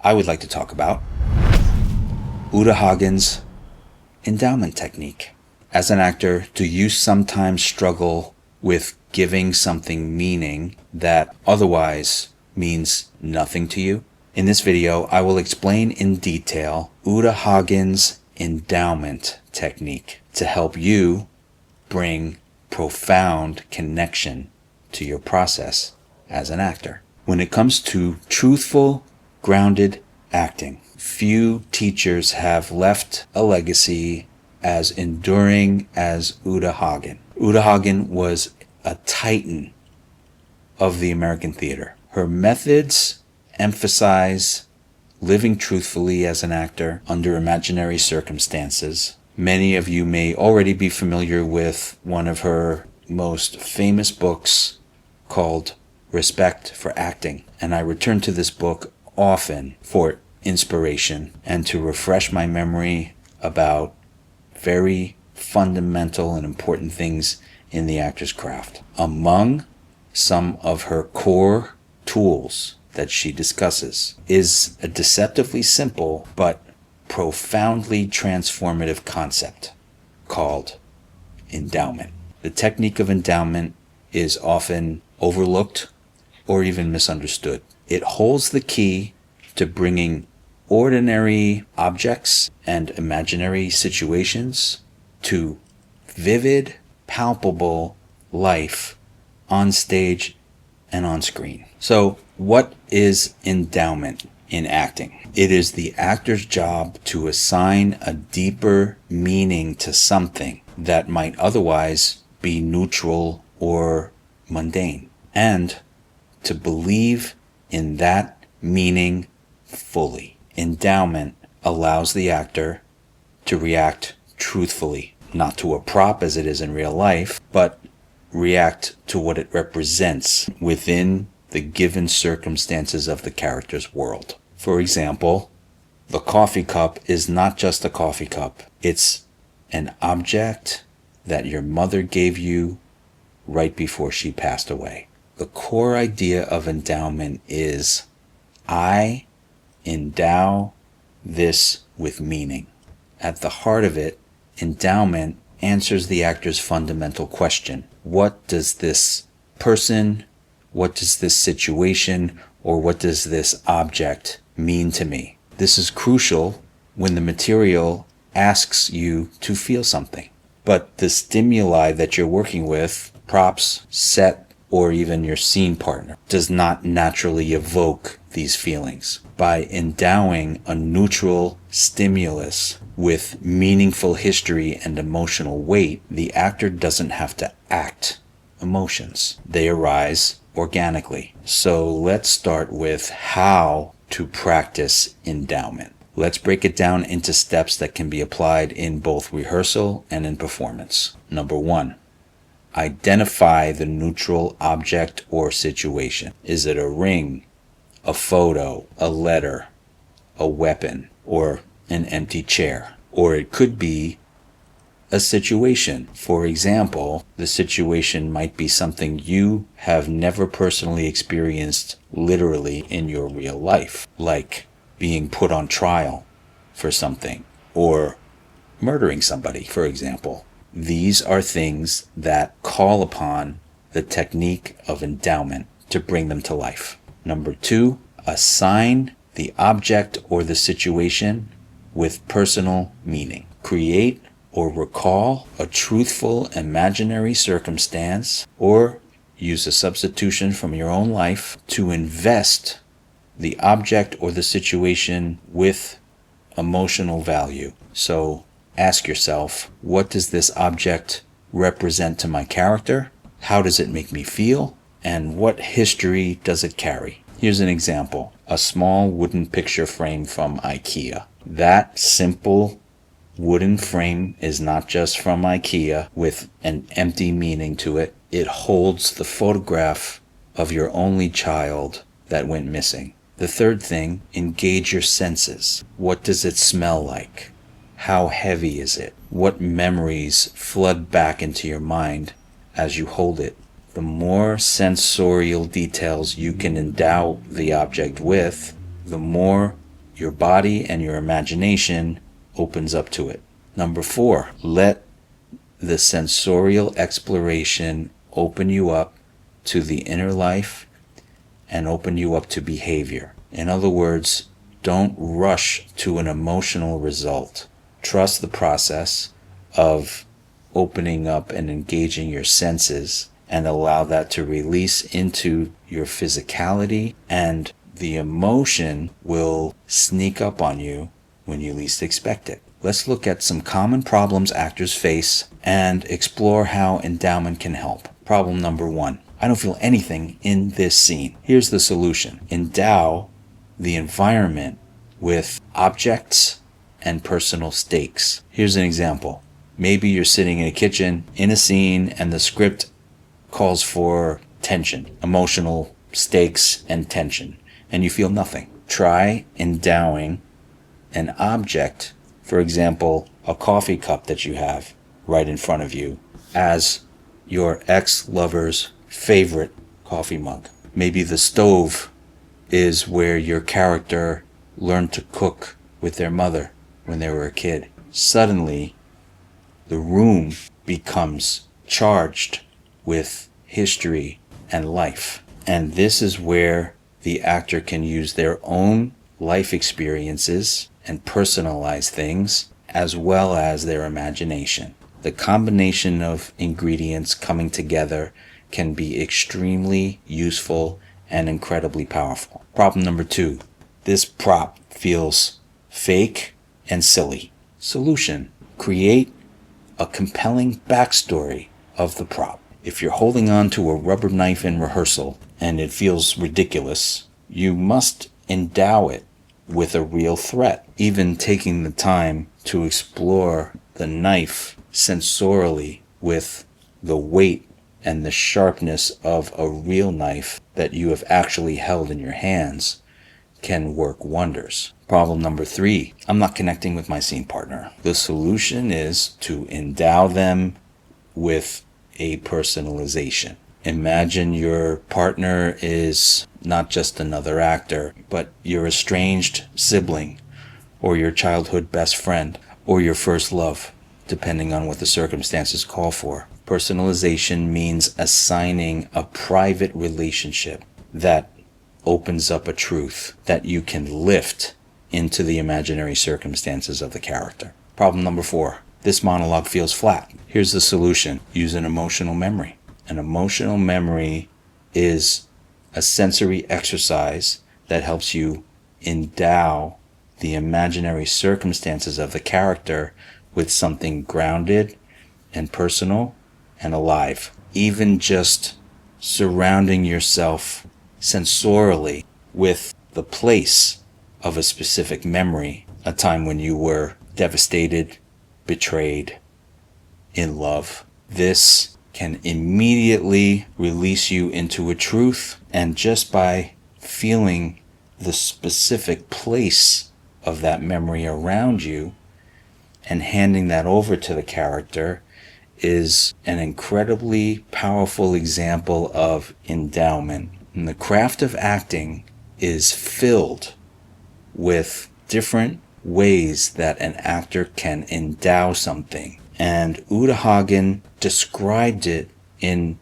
I would like to talk about Uta Hagen's endowment technique. As an actor, do you sometimes struggle with giving something meaning that otherwise means nothing to you? In this video, I will explain in detail Uta Hagen's endowment technique to help you bring profound connection to your process as an actor. When it comes to truthful, grounded acting, few teachers have left a legacy as enduring as Uta Hagen. Uta Hagen was a titan of the American theater. Her methods emphasize living truthfully as an actor under imaginary circumstances. Many of you may already be familiar with one of her most famous books called Respect for Acting, and I return to this book often for inspiration and to refresh my memory about very fundamental and important things in the actor's craft. Among some of her core tools that she discusses is a deceptively simple but profoundly transformative concept called endowment. The technique of endowment is often overlooked or even misunderstood. It holds the key to bringing ordinary objects and imaginary situations to vivid, palpable life on stage and on screen. So, what is endowment in acting? It is the actor's job to assign a deeper meaning to something that might otherwise be neutral or mundane, and to believe in that meaning fully. Endowment allows the actor to react truthfully, not to a prop as it is in real life, but react to what it represents within the given circumstances of the character's world. For example, the coffee cup is not just a coffee cup. It's an object that your mother gave you right before she passed away. The core idea of endowment is, I endow this with meaning. At the heart of it, endowment answers the actor's fundamental question. What does this person, what does this situation, or what does this object mean to me? This is crucial when the material asks you to feel something. But the stimuli that you're working with, props, set, or even your scene partner, does not naturally evoke these feelings. By endowing a neutral stimulus with meaningful history and emotional weight, the actor doesn't have to act emotions. They arise organically. So let's start with how to practice endowment. Let's break it down into steps that can be applied in both rehearsal and in performance. Number 1. Identify the neutral object or situation. Is it a ring, a photo, a letter, a weapon, or an empty chair? Or it could be a situation. For example, the situation might be something you have never personally experienced literally in your real life, like being put on trial for something, or murdering somebody, for example. These are things that call upon the technique of endowment to bring them to life. Number 2, assign the object or the situation with personal meaning. Create or recall a truthful imaginary circumstance, or use a substitution from your own life to invest the object or the situation with emotional value. So ask yourself, what does this object represent to my character? How does it make me feel? And what history does it carry? Here's an example. A small wooden picture frame from IKEA. That simple wooden frame is not just from IKEA with an empty meaning to it. It holds the photograph of your only child that went missing. The third thing, engage your senses. What does it smell like? How heavy is it? What memories flood back into your mind as you hold it? The more sensorial details you can endow the object with, the more your body and your imagination opens up to it. Number 4, let the sensorial exploration open you up to the inner life and open you up to behavior. In other words, don't rush to an emotional result. Trust the process of opening up and engaging your senses and allow that to release into your physicality, and the emotion will sneak up on you when you least expect it. Let's look at some common problems actors face and explore how endowment can help. Problem number 1. I don't feel anything in this scene. Here's the solution. Endow the environment with objects and personal stakes. Here's an example. Maybe you're sitting in a kitchen in a scene and the script calls for tension, emotional stakes and tension, and you feel nothing. Try endowing an object, for example, a coffee cup that you have right in front of you, as your ex-lover's favorite coffee mug. Maybe the stove is where your character learned to cook with their mother when they were a kid. Suddenly, the room becomes charged with history and life. And this is where the actor can use their own life experiences and personalize things, as well as their imagination. The combination of ingredients coming together can be extremely useful and incredibly powerful. Problem number 2. This prop feels fake and silly. Solution: create a compelling backstory of the prop. If you're holding on to a rubber knife in rehearsal and it feels ridiculous, you must endow it with a real threat. Even taking the time to explore the knife sensorially with the weight and the sharpness of a real knife that you have actually held in your hands can work wonders. Problem number 3, I'm not connecting with my scene partner. The solution is to endow them with a personalization. Imagine your partner is not just another actor, but your estranged sibling, or your childhood best friend, or your first love, depending on what the circumstances call for. Personalization means assigning a private relationship that opens up a truth that you can lift into the imaginary circumstances of the character. Problem number 4. This monologue feels flat. Here's the solution. Use an emotional memory. An emotional memory is a sensory exercise that helps you endow the imaginary circumstances of the character with something grounded and personal and alive. Even just surrounding yourself sensorially with the place of a specific memory, a time when you were devastated, betrayed, in love. This can immediately release you into a truth, and just by feeling the specific place of that memory around you and handing that over to the character is an incredibly powerful example of endowment. And the craft of acting is filled with different ways that an actor can endow something. And Uta Hagen described it in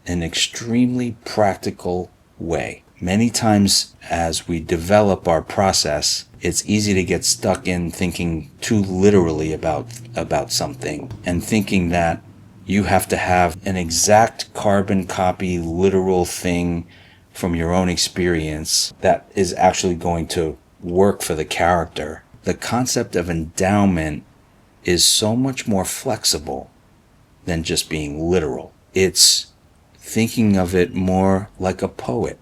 an extremely practical way. Many times as we develop our process, it's easy to get stuck in thinking too literally about something, and thinking that you have to have an exact carbon copy literal thing from your own experience that is actually going to work for the character. The concept of endowment is so much more flexible than just being literal. It's thinking of it more like a poet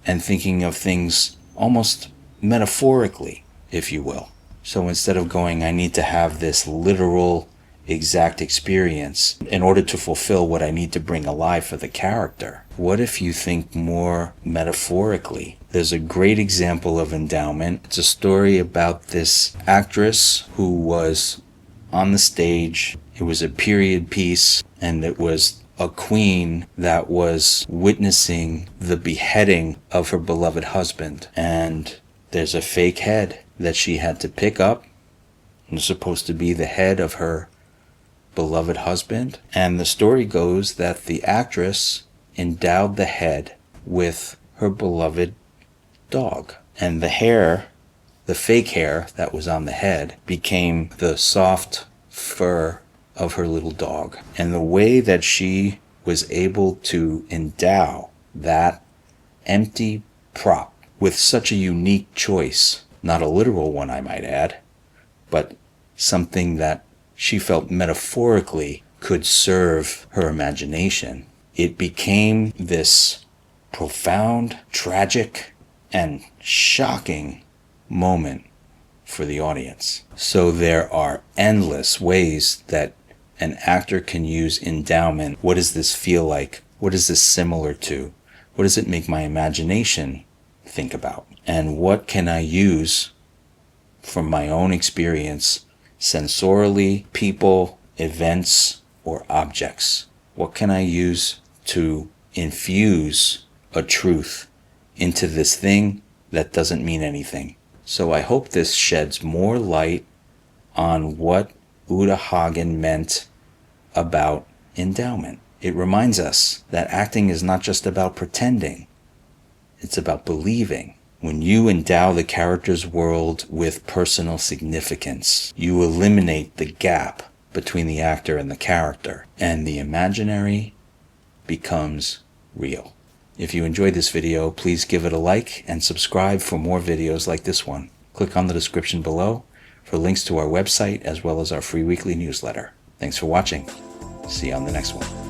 and thinking of things almost metaphorically, if you will. So instead of going, I need to have this literal exact experience in order to fulfill what I need to bring alive for the character, what if you think more metaphorically? There's a great example of endowment. It's a story about this actress who was on the stage. It was a period piece, and it was a queen that was witnessing the beheading of her beloved husband. And there's a fake head that she had to pick up. It was supposed to be the head of her beloved husband. And the story goes that the actress endowed the head with her beloved dog. And the hair, the fake hair that was on the head, became the soft fur of her little dog. And the way that she was able to endow that empty prop with such a unique choice, not a literal one I might add, but something that she felt metaphorically could serve her imagination, it became this profound, tragic, and shocking moment for the audience. So there are endless ways that an actor can use endowment. What does this feel like? What is this similar to? What does it make my imagination think about? And what can I use from my own experience, sensorially, people, events, or objects? What can I use to infuse a truth into this thing that doesn't mean anything? So I hope this sheds more light on what Uta Hagen meant about endowment. It reminds us that acting is not just about pretending, it's about believing. When you endow the character's world with personal significance, you eliminate the gap between the actor and the character, and the imaginary becomes real. If you enjoyed this video, please give it a like and subscribe for more videos like this one. Click on the description below for links to our website as well as our free weekly newsletter. Thanks for watching. See you on the next one.